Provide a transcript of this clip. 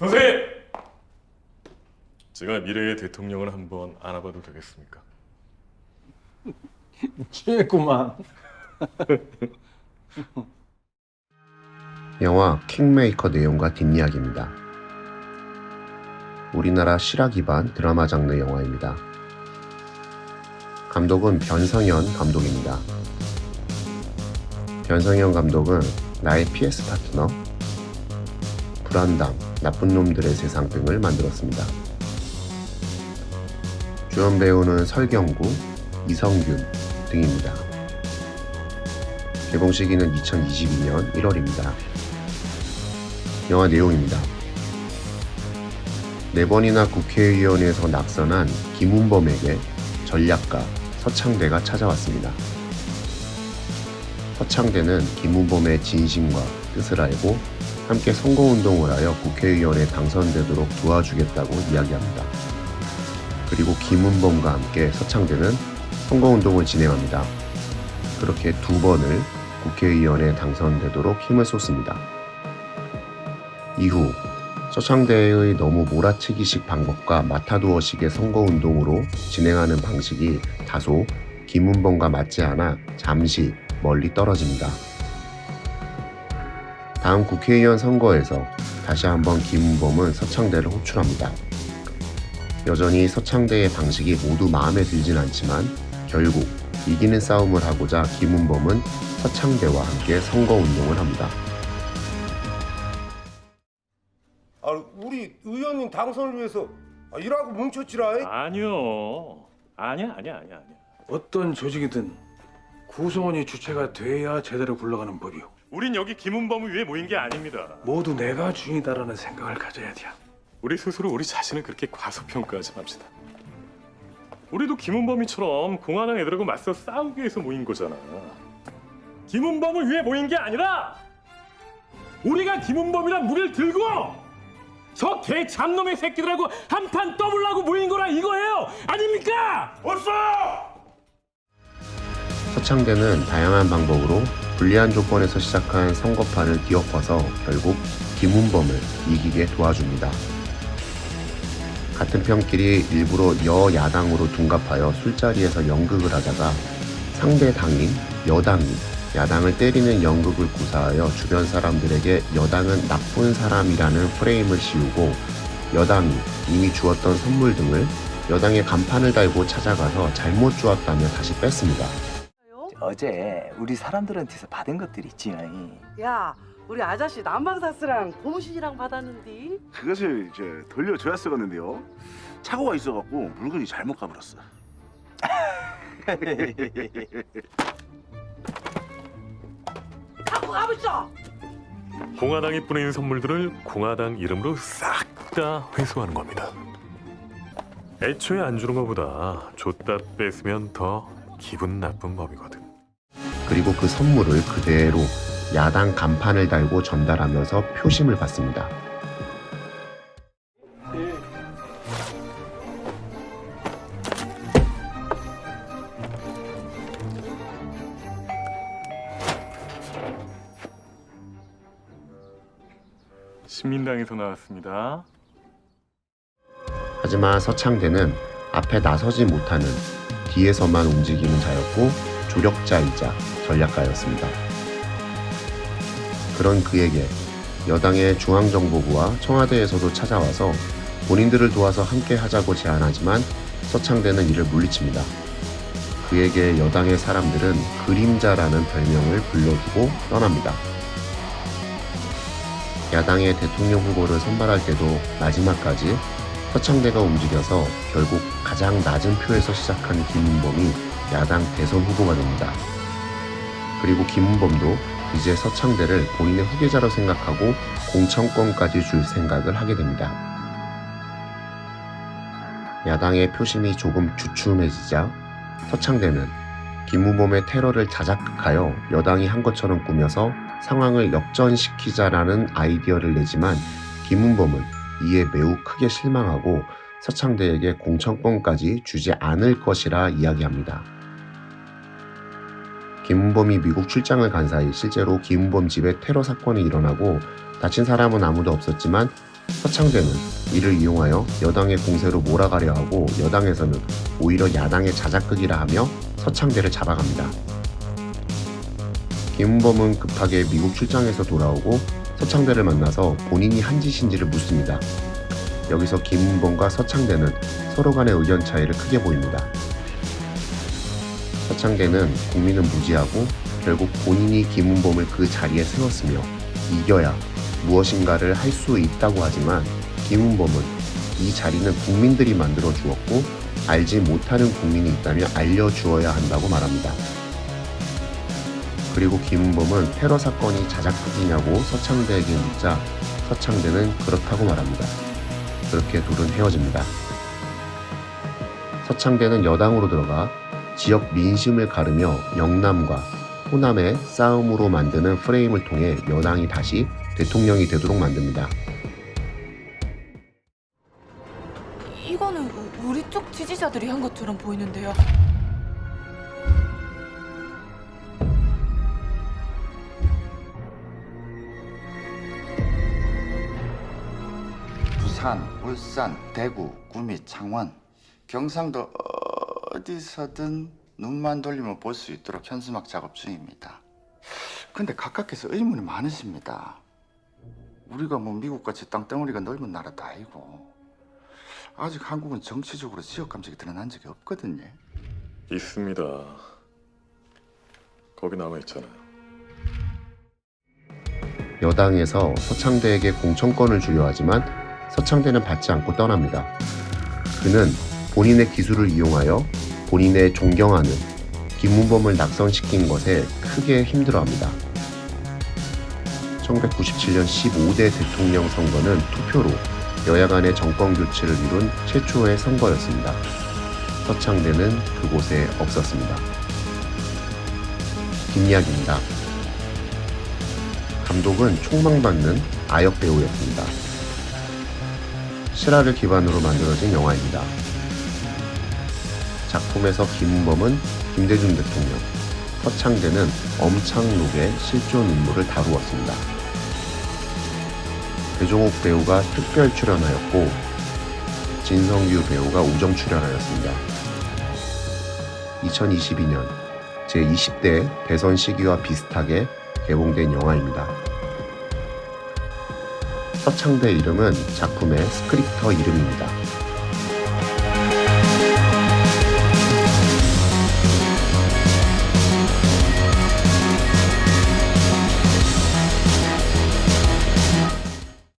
선생님! 제가 미래의 대통령을 한번 안아봐도 되겠습니까? 취했구만. 영화 킹메이커 내용과 뒷이야기입니다. 우리나라 실화 기반 드라마 장르 영화입니다. 감독은 변성현 감독입니다. 변성현 감독은 나의 PS 파트너, 불안당, 나쁜 놈들의 세상 등을 만들었습니다. 주연 배우는 설경구, 이성균 등입니다. 개봉 시기는 2022년 1월입니다. 영화 내용입니다. 4번이나 국회의원에서 낙선한 김훈범에게 전략가 서창대가 찾아왔습니다. 서창대는 김훈범의 진심과 뜻을 알고 함께 선거운동을 하여 국회의원에 당선되도록 도와주겠다고 이야기합니다. 그리고 김훈범과 함께 서창대는 선거운동을 진행합니다. 그렇게 2번을 국회의원에 당선되도록 힘을 쏟습니다. 이후 서창대의 너무 몰아치기식 방법과 마타도어식의 선거운동으로 진행하는 방식이 다소 김훈범과 맞지 않아 잠시 멀리 떨어집니다. 다음 국회의원 선거에서 다시 한번 김훈범은 서창대를 호출합니다. 여전히 서창대의 방식이 모두 마음에 들진 않지만 결국 이기는 싸움을 하고자 김훈범은 서창대와 함께 선거운동을 합니다. 우리 의원님 당선을 위해서 일하고 뭉쳤지라. 아니요. 아니야. 어떤 조직이든 구성원이 주체가 돼야 제대로 굴러가는 법이오. 우린 여기 김은범을 위해 모인 게 아닙니다. 모두 내가 주인이다라는 생각을 가져야 돼. 우리 스스로 우리 자신을 그렇게 과소평가하지 맙시다. 우리도 김은범이처럼 공안당 애들하고 맞서 싸우기 위해서 모인 거잖아. 김은범을 위해 모인 게 아니라 우리가 김은범이란 무기를 들고 저 개 잡놈의 새끼들하고 한판 떠보려고 모인 거라 이거예요. 아닙니까? 없어! 서창대는 다양한 방법으로 불리한 조건에서 시작한 선거판을 뒤엎어서 결국 김훈범을 이기게 도와줍니다. 같은 편끼리 일부러 여야당으로 둔갑하여 술자리에서 연극을 하다가 상대 당인 여당이 야당을 때리는 연극을 구사하여 주변 사람들에게 여당은 나쁜 사람이라는 프레임을 씌우고 여당이 이미 주었던 선물 등을 여당의 간판을 달고 찾아가서 잘못 주었다며 다시 뺐습니다. 어제 우리 사람들한테서 받은 것들 있지. 야, 우리 아저씨 난방사스랑 고무신이랑 받았는데. 그것을 이제 돌려줘야 쓰겠는데요. 착오가 있어갖고 물건이 잘못 가버렸어. 갖고 가보죠. 공화당이 뿌린 선물들을 공화당 이름으로 싹 다 회수하는 겁니다. 애초에 안 주는 것보다 줬다 뺐으면 더 기분 나쁜 법이거든. 그리고 그 선물을 그대로 야당 간판을 달고 전달하면서 표심을 받습니다. 신민당에서 나왔습니다. 하지만 서창대는 앞에 나서지 못하는 뒤에서만 움직이는 자였고 조력자이자 전략가였습니다. 그런 그에게 여당의 중앙정보부와 청와대에서도 찾아와서 본인들을 도와서 함께 하자고 제안하지만 서창대는 이를 물리칩니다. 그에게 여당의 사람들은 그림자라는 별명을 불러주고 떠납니다. 야당의 대통령 후보를 선발할 때도 마지막까지 서창대가 움직여서 결국 가장 낮은 표에서 시작한 김훈범이 야당 대선 후보가 됩니다. 그리고 김훈범도 이제 서창대를 본인의 후계자로 생각하고 공천권까지 줄 생각을 하게 됩니다. 야당의 표심이 조금 주춤해지자 서창대는 김훈범의 테러를 자작하여 여당이 한 것처럼 꾸며서 상황을 역전시키자라는 아이디어를 내지만 김훈범은 이에 매우 크게 실망하고 서창대에게 공천권까지 주지 않을 것이라 이야기합니다. 김훈범이 미국 출장을 간 사이 실제로 김훈범 집에 테러 사건이 일어나고 다친 사람은 아무도 없었지만 서창대는 이를 이용하여 여당의 공세로 몰아가려 하고 여당에서는 오히려 야당의 자작극이라 하며 서창대를 잡아갑니다. 김은범은 급하게 미국 출장에서 돌아오고 서창대를 만나서 본인이 한 짓인지를 묻습니다. 여기서 김은범과 서창대는 서로 간의 의견 차이를 크게 보입니다. 서창대는 국민은 무지하고 결국 본인이 김은범을 그 자리에 세웠으며 이겨야 무엇인가를 할 수 있다고 하지만 김은범은 이 자리는 국민들이 만들어 주었고 알지 못하는 국민이 있다면 알려주어야 한다고 말합니다. 그리고 김은범은 테러 사건이 자작극이냐고 서창대에게 묻자 서창대는 그렇다고 말합니다. 그렇게 둘은 헤어집니다. 서창대는 여당으로 들어가 지역 민심을 가르며 영남과 호남의 싸움으로 만드는 프레임을 통해 여당이 다시 대통령이 되도록 만듭니다. 이거는 우리 쪽 지지자들이 한 것처럼 보이는데요. 부산, 울산, 대구, 구미, 창원, 경상도 어디서든 눈만 돌리면 볼 수 있도록 현수막 작업 중입니다. 근데 각각께서 의문이 많으십니다. 우리가 뭐 미국같이 땅덩어리가 넓은 나라도 아니고 아직 한국은 정치적으로 지역 감정이 드러난 적이 없거든요. 있습니다. 거기 남아 있잖아요. 여당에서 서창대에게 공천권을 주려 하지만 서창대는 받지 않고 떠납니다. 그는 본인의 기술을 이용하여 본인의 존경하는 김문범을 낙선시킨 것에 크게 힘들어합니다. 1997년 15대 대통령 선거는 투표로 여야 간의 정권 교체를 이룬 최초의 선거였습니다. 서창대는 그곳에 없었습니다. 뒷이야기입니다. 감독은 촉망받는 아역 배우였습니다. 실화를 기반으로 만들어진 영화입니다. 작품에서 김은범은 김대중 대통령, 서창대는 엄창록의 실존 인물을 다루었습니다. 배종옥 배우가 특별 출연하였고 진성규 배우가 우정 출연하였습니다. 2022년 제20대 대선 시기와 비슷하게 개봉된 영화입니다. 서창대 이름은 작품의 스크립터 이름입니다.